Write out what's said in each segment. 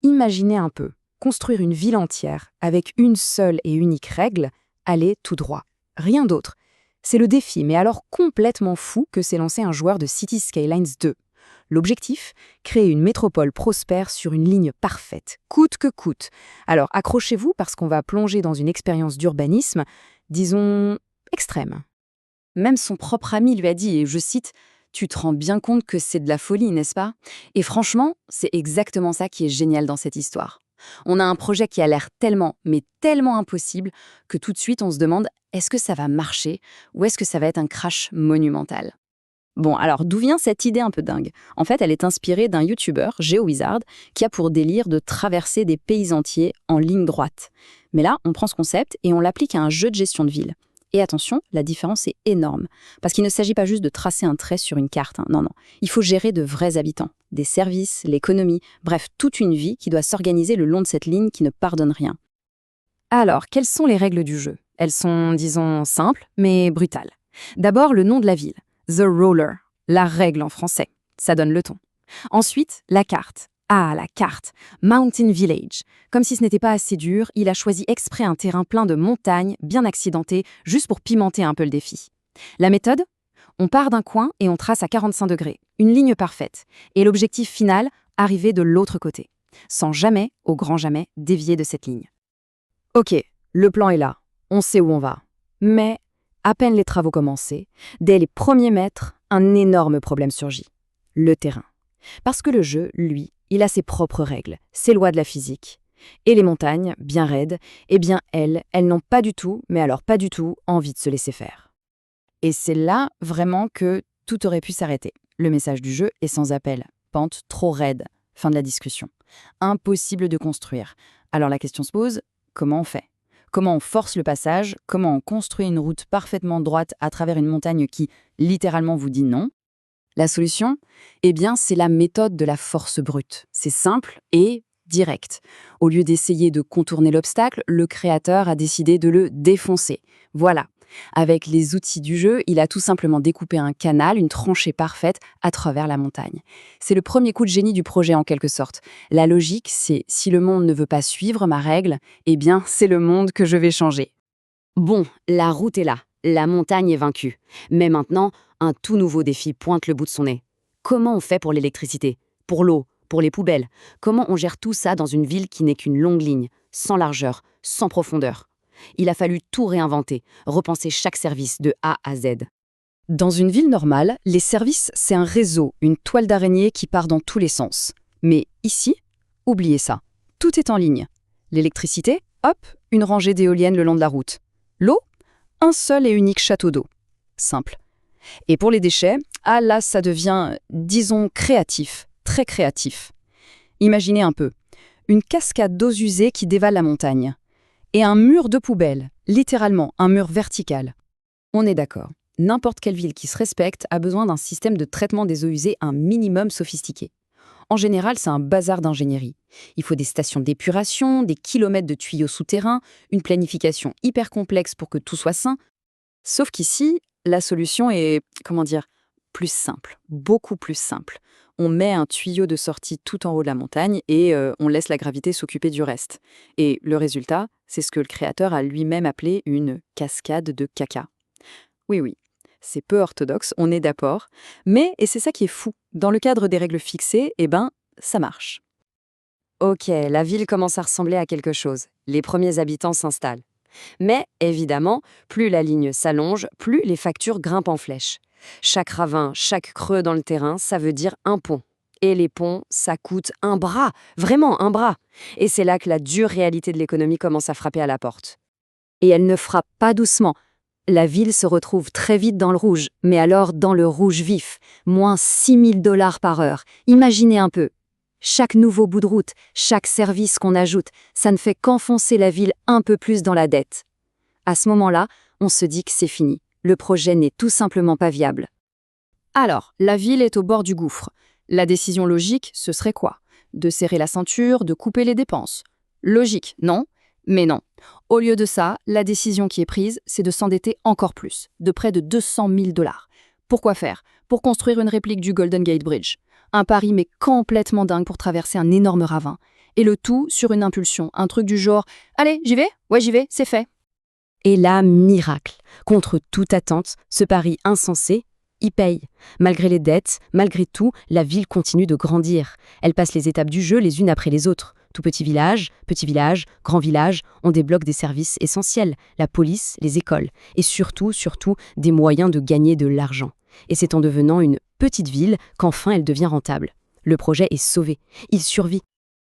Imaginez un peu, construire une ville entière avec une seule et unique règle, aller tout droit. Rien d'autre. C'est le défi, mais alors complètement fou que s'est lancé un joueur de Cities Skylines 2. L'objectif, créer une métropole prospère sur une ligne parfaite, coûte que coûte. Alors accrochez-vous parce qu'on va plonger dans une expérience d'urbanisme, disons, extrême. Même son propre ami lui a dit, et je cite, « Tu te rends bien compte que c'est de la folie, n'est-ce pas ?» Et franchement, c'est exactement ça qui est génial dans cette histoire. On a un projet qui a l'air tellement, mais tellement impossible, que tout de suite on se demande, est-ce que ça va marcher ou est-ce que ça va être un crash monumental? Bon, alors d'où vient cette idée un peu dingue? En fait, elle est inspirée d'un YouTuber, GeoWizard, qui a pour délire de traverser des pays entiers en ligne droite. Mais là, on prend ce concept et on l'applique à un jeu de gestion de ville. Et attention, la différence est énorme, parce qu'il ne s'agit pas juste de tracer un trait sur une carte, hein. Non, non. Il faut gérer de vrais habitants, des services, l'économie, bref, toute une vie qui doit s'organiser le long de cette ligne qui ne pardonne rien. Alors, quelles sont les règles du jeu? Elles sont, disons, simples, mais brutales. D'abord, le nom de la ville, The Roller, la règle en français, ça donne le ton. Ensuite, la carte. Ah, la carte, Mountain Village. Comme si ce n'était pas assez dur, il a choisi exprès un terrain plein de montagnes, bien accidenté, juste pour pimenter un peu le défi. La méthode? On part d'un coin et on trace à 45 degrés, une ligne parfaite. Et l'objectif final, arriver de l'autre côté, sans jamais, au grand jamais, dévier de cette ligne. Ok, le plan est là, on sait où on va. Mais, à peine les travaux commencés, dès les premiers mètres, un énorme problème surgit. Le terrain. Parce que le jeu, lui, il a ses propres règles, ses lois de la physique. Et les montagnes, bien raides, eh bien elles n'ont pas du tout, mais alors pas du tout, envie de se laisser faire. Et c'est là, vraiment, que tout aurait pu s'arrêter. Le message du jeu est sans appel. Pente trop raide. Fin de la discussion. Impossible de construire. Alors la question se pose, comment on fait? Comment on force le passage? Comment on construit une route parfaitement droite à travers une montagne qui, littéralement, vous dit non? La solution? Eh bien, c'est la méthode de la force brute. C'est simple et direct. Au lieu d'essayer de contourner l'obstacle, le créateur a décidé de le défoncer. Voilà. Avec les outils du jeu, il a tout simplement découpé un canal, une tranchée parfaite à travers la montagne. C'est le premier coup de génie du projet en quelque sorte. La logique, c'est si le monde ne veut pas suivre ma règle, eh bien, c'est le monde que je vais changer. Bon, la route est là. La montagne est vaincue. Mais maintenant, un tout nouveau défi pointe le bout de son nez. Comment on fait pour l'électricité? Pour l'eau? Pour les poubelles? Comment on gère tout ça dans une ville qui n'est qu'une longue ligne, sans largeur, sans profondeur? Il a fallu tout réinventer, repenser chaque service de A à Z. Dans une ville normale, les services, c'est un réseau, une toile d'araignée qui part dans tous les sens. Mais ici, oubliez ça. Tout est en ligne. L'électricité, hop, une rangée d'éoliennes le long de la route. L'eau, un seul et unique château d'eau. Simple. Et pour les déchets, ah là, ça devient, disons, créatif, très créatif. Imaginez un peu, une cascade d'eaux usées qui dévale la montagne. Et un mur de poubelle, littéralement un mur vertical. On est d'accord, n'importe quelle ville qui se respecte a besoin d'un système de traitement des eaux usées un minimum sophistiqué. En général, c'est un bazar d'ingénierie. Il faut des stations d'épuration, des kilomètres de tuyaux souterrains, une planification hyper complexe pour que tout soit sain. Sauf qu'ici, la solution est, plus simple, beaucoup plus simple. On met un tuyau de sortie tout en haut de la montagne et on laisse la gravité s'occuper du reste. Et le résultat, c'est ce que le créateur a lui-même appelé une cascade de caca. Oui, oui, c'est peu orthodoxe, on est d'accord. Mais, et c'est ça qui est fou, dans le cadre des règles fixées, ça marche. Ok, la ville commence à ressembler à quelque chose. Les premiers habitants s'installent. Mais, évidemment, plus la ligne s'allonge, plus les factures grimpent en flèche. Chaque ravin, chaque creux dans le terrain, ça veut dire un pont. Et les ponts, ça coûte un bras, vraiment un bras. Et c'est là que la dure réalité de l'économie commence à frapper à la porte. Et elle ne frappe pas doucement. La ville se retrouve très vite dans le rouge, mais alors dans le rouge vif, moins 6 000 $ par heure. Imaginez un peu. Chaque nouveau bout de route, chaque service qu'on ajoute, ça ne fait qu'enfoncer la ville un peu plus dans la dette. À ce moment-là, on se dit que c'est fini. Le projet n'est tout simplement pas viable. Alors, la ville est au bord du gouffre. La décision logique, ce serait quoi? De serrer la ceinture, de couper les dépenses. Logique, non? Mais non. Au lieu de ça, la décision qui est prise, c'est de s'endetter encore plus, de près de 200 000 $. Pourquoi faire? Pour construire une réplique du Golden Gate Bridge. Un pari mais complètement dingue pour traverser un énorme ravin. Et le tout sur une impulsion, un truc du genre « Allez, j'y vais? Ouais, j'y vais, c'est fait ». Et là, miracle. Contre toute attente, ce pari insensé, y paye. Malgré les dettes, malgré tout, la ville continue de grandir. Elle passe les étapes du jeu les unes après les autres. Tout petit village, grand village, on débloque des services essentiels, la police, les écoles, et surtout, des moyens de gagner de l'argent. Et c'est en devenant une petite ville qu'enfin elle devient rentable. Le projet est sauvé, il survit.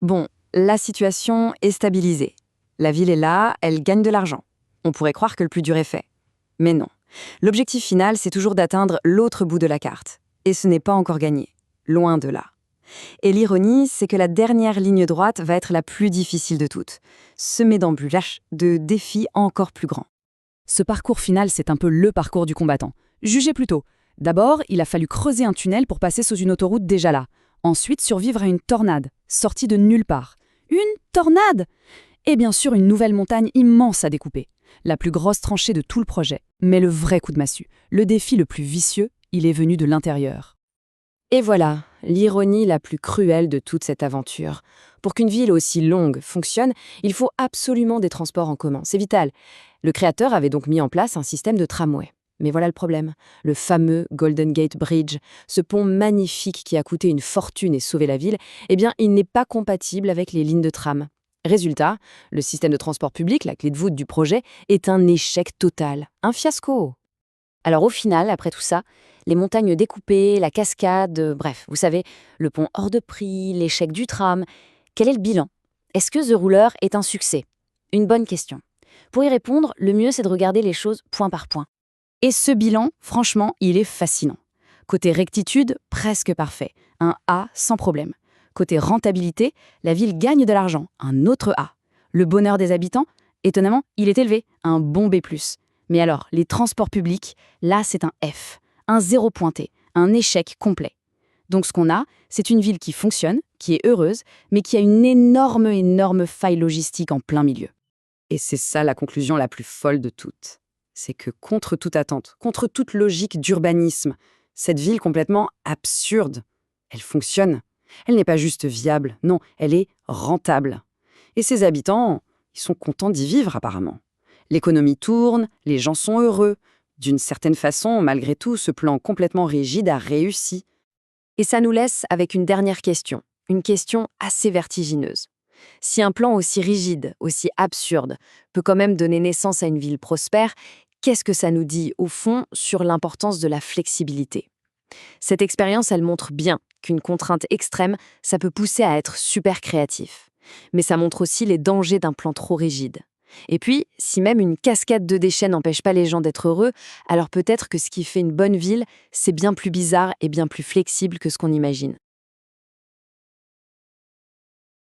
Bon, la situation est stabilisée. La ville est là, elle gagne de l'argent. On pourrait croire que le plus dur est fait. Mais non. L'objectif final, c'est toujours d'atteindre l'autre bout de la carte. Et ce n'est pas encore gagné. Loin de là. Et l'ironie, c'est que la dernière ligne droite va être la plus difficile de toutes, semée d'embûches, de défis encore plus grands. Ce parcours final, c'est un peu le parcours du combattant. Jugez plutôt. D'abord, il a fallu creuser un tunnel pour passer sous une autoroute déjà là. Ensuite, survivre à une tornade, sortie de nulle part. Une tornade! Et bien sûr, une nouvelle montagne immense à découper. La plus grosse tranchée de tout le projet. Mais le vrai coup de massue, le défi le plus vicieux, il est venu de l'intérieur. Et voilà, l'ironie la plus cruelle de toute cette aventure. Pour qu'une ville aussi longue fonctionne, il faut absolument des transports en commun. C'est vital. Le créateur avait donc mis en place un système de tramway. Mais voilà le problème. Le fameux Golden Gate Bridge, ce pont magnifique qui a coûté une fortune et sauvé la ville, eh bien, il n'est pas compatible avec les lignes de tram. Résultat, le système de transport public, la clé de voûte du projet, est un échec total. Un fiasco. Alors au final, après tout ça, les montagnes découpées, la cascade, bref, vous savez, le pont hors de prix, l'échec du tram, quel est le bilan? Est-ce que The Ruler est un succès? Une bonne question. Pour y répondre, le mieux c'est de regarder les choses point par point. Et ce bilan, franchement, il est fascinant. Côté rectitude, presque parfait. Un A sans problème. Côté rentabilité, la ville gagne de l'argent. Un autre A. Le bonheur des habitants, étonnamment, il est élevé. Un bon B+. Mais alors, les transports publics, là, c'est un F. Un 0 pointé. Un échec complet. Donc ce qu'on a, c'est une ville qui fonctionne, qui est heureuse, mais qui a une énorme faille logistique en plein milieu. Et c'est ça la conclusion la plus folle de toutes. C'est que contre toute attente, contre toute logique d'urbanisme, cette ville complètement absurde, elle fonctionne. Elle n'est pas juste viable, non, elle est rentable. Et ses habitants, ils sont contents d'y vivre apparemment. L'économie tourne, les gens sont heureux. D'une certaine façon, malgré tout, ce plan complètement rigide a réussi. Et ça nous laisse avec une dernière question, une question assez vertigineuse. Si un plan aussi rigide, aussi absurde, peut quand même donner naissance à une ville prospère, qu'est-ce que ça nous dit, au fond, sur l'importance de la flexibilité? Cette expérience, elle montre bien qu'une contrainte extrême, ça peut pousser à être super créatif. Mais ça montre aussi les dangers d'un plan trop rigide. Et puis, si même une cascade de déchets n'empêche pas les gens d'être heureux, alors peut-être que ce qui fait une bonne ville, c'est bien plus bizarre et bien plus flexible que ce qu'on imagine.